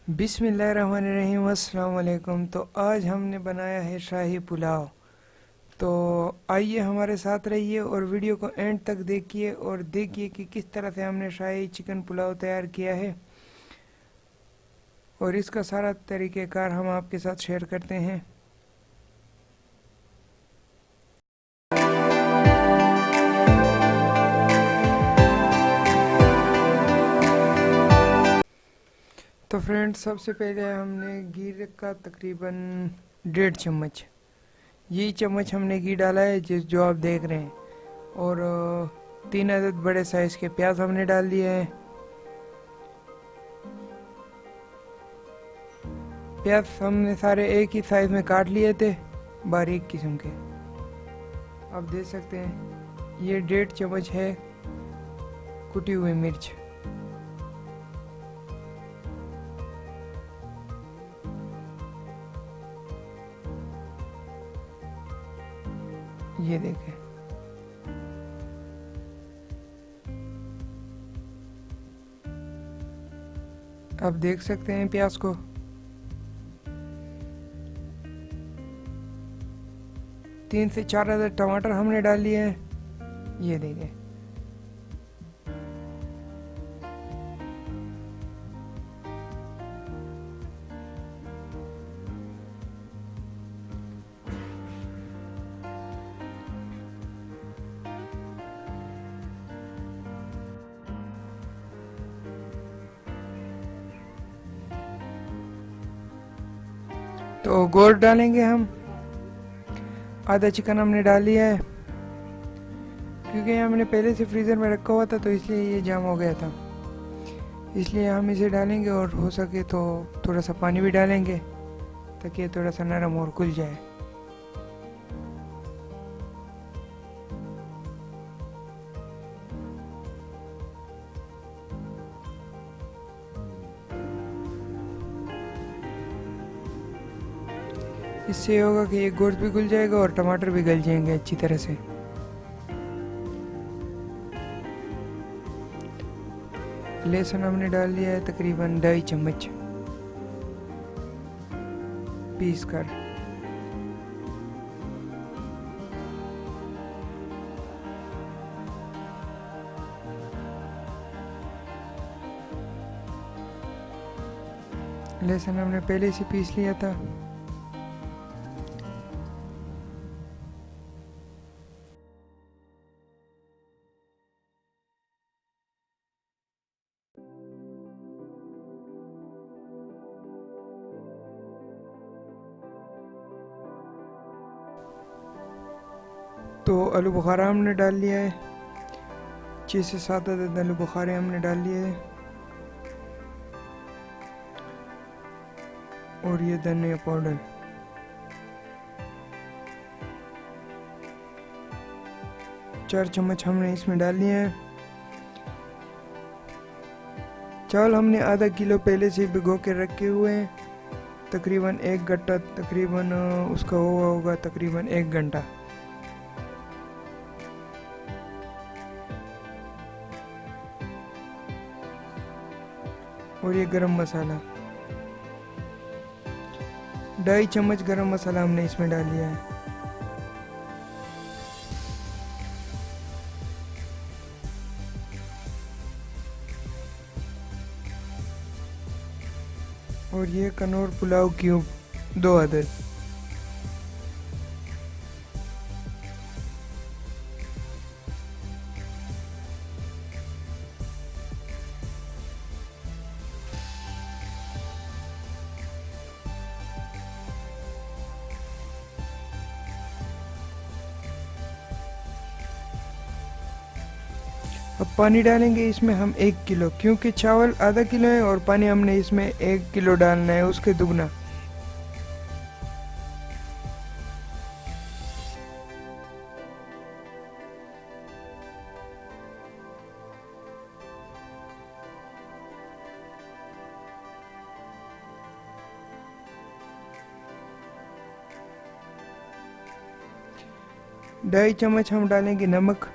बिस्मिल्लाहिर्रहमानिर्रहीम, अस्सलाम वालेकुम। तो आज हमने बनाया है शाही पुलाव। तो आइए हमारे साथ रहिए और वीडियो को एंड तक देखिए और देखिए कि किस तरह से हमने शाही चिकन पुलाव तैयार किया है और इसका सारा तरीक़ेकार हम आपके साथ शेयर करते हैं। तो फ्रेंड्स, सबसे पहले हमने घी का तकरीबन 1.5 चम्मच, यही चम्मच हमने घी डाला है जो आप देख रहे हैं। और 3 अदद बड़े साइज़ के प्याज हमने डाल दिए हैं। प्याज हमने सारे एक ही साइज़ में काट लिए थे, बारीक किस्म के। आप देख सकते हैं ये 1.5 चम्मच है कुटी हुई मिर्च। ये देखें, आप देख सकते हैं प्याज को। 3 से 4 अदद टमाटर हमने डाल लिए हैं, ये देखें। तो गोश्त डालेंगे हम। आधा चिकन हमने डाल लिया है, क्योंकि हमने पहले से फ्रीज़र में रखा हुआ था तो इसलिए ये जाम हो गया था। इसलिए हम इसे डालेंगे और हो सके तो थोड़ा सा पानी भी डालेंगे ताकि ये थोड़ा सा नरम और खुल जाए। इससे ये होगा कि ये गोश्त भी घुल जाएगा और टमाटर भी गल जाएंगे अच्छी तरह से। लहसुन हमने डाल दिया है तकरीबन 2.5 चम्मच पीस कर। लहसुन हमने पहले से पीस लिया था। तो आलू बुखारा हमने डाल लिया है, 6 से 7 अदद आलू बुखारे हमने डाल लिए हैं। और ये धनिया पाउडर, चार चम्मच हमने इसमें डाल लिए हैं। चावल हमने आधा किलो पहले से भिगो के रखे हुए हैं, तकरीबन 1 घंटा, तकरीबन उसका हुआ होगा तकरीबन 1 घंटा। और ये गरम मसाला, 2.5 चम्मच गरम मसाला हमने इसमें डाल लिया है। और ये कनौर पुलाव क्यूब 2 अदद। अब पानी डालेंगे इसमें हम 1 किलो, क्योंकि चावल आधा किलो है और पानी हमने इसमें 1 किलो डालना है, उसके दुगना। ढाई चम्मच हम डालेंगे नमक।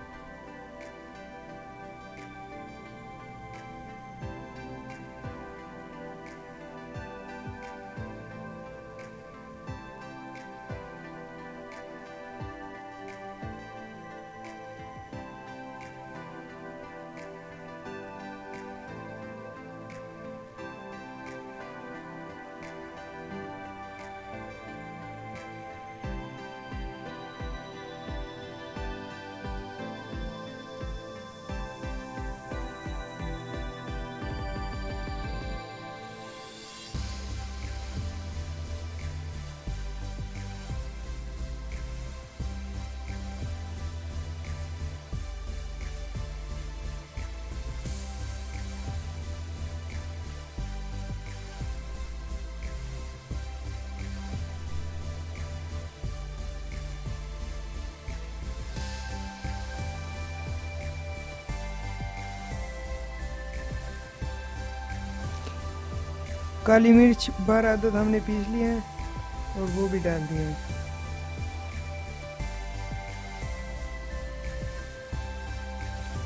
काली मिर्च 12 अदद हमने पीस लिए हैं और वो भी डाल दिए हैं।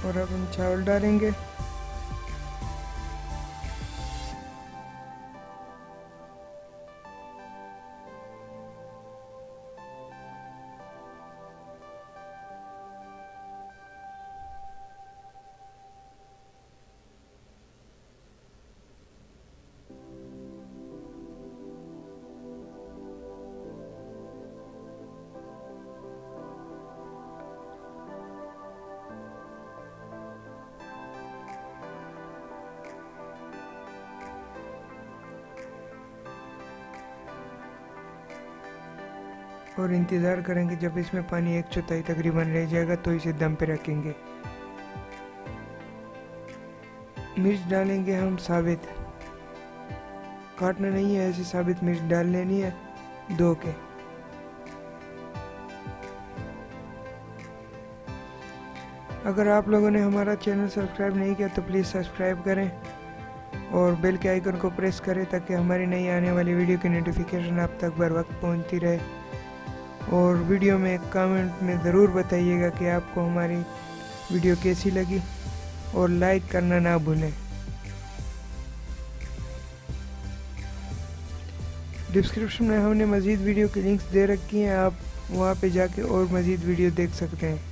और अब हम चावल डालेंगे। और इंतज़ार करेंगे जब इसमें पानी 1/4 तकरीबन रह जाएगा तो इसे दम पे रखेंगे। मिर्च डालेंगे हम साबित, काटना नहीं है, ऐसे साबित मिर्च डाल लेनी है 2 के। अगर आप लोगों ने हमारा चैनल सब्सक्राइब नहीं किया तो प्लीज़ सब्सक्राइब करें और बेल के आइकन को प्रेस करें ताकि हमारी नई आने वाली वीडियो की नोटिफिकेशन आप तक बर वक्त पहुँचती रहे। और वीडियो में कमेंट में ज़रूर बताइएगा कि आपको हमारी वीडियो कैसी लगी और लाइक करना ना भूलें। डिस्क्रिप्शन में हमने मज़ीद वीडियो की लिंक्स दे रखी हैं, आप वहाँ पे जाके और मज़ीद वीडियो देख सकते हैं।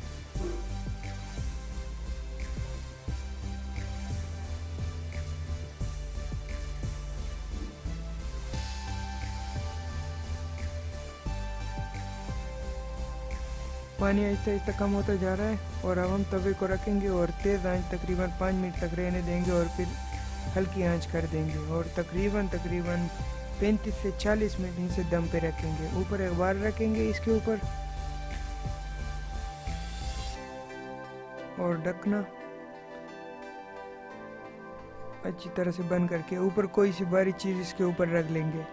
पानी आहिस्ता आहिस्ता कम होता जा रहा है और अब हम तवे को रखेंगे और तेज़ आंच तकरीबन 5 मिनट तक रहने देंगे और फिर हल्की आंच कर देंगे और तकरीबन 35 से 40 मिनट इसे दम पे रखेंगे। ऊपर एक बार रखेंगे इसके ऊपर और ढकना अच्छी तरह से बंद करके ऊपर कोई सी भारी चीज़ इसके ऊपर रख लेंगे।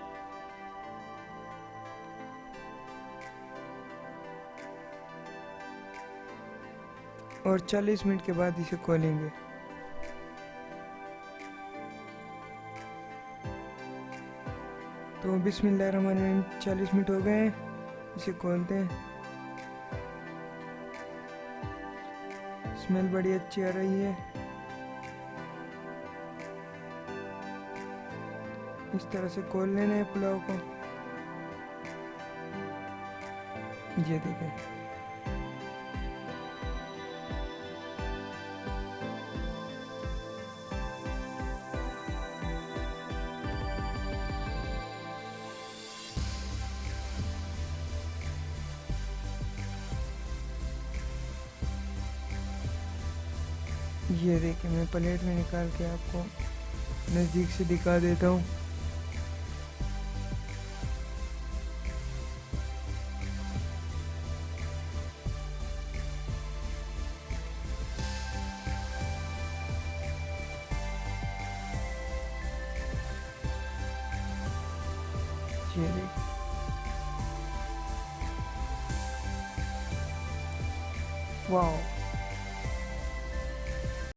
और 40 मिनट के बाद इसे खोलेंगे। तो बिस्मिल्लाहिर्रहमानिर्रहीम 40 मिनट हो गए हैं, इसे खोलते हैं। स्मेल बड़ी अच्छी आ रही है। इस तरह से खोल लेना है पुलाव को। ये देखें, ये देखिए मैं प्लेट में निकाल के आपको नज़दीक से दिखा देता हूँ। ये देखिए, वाह।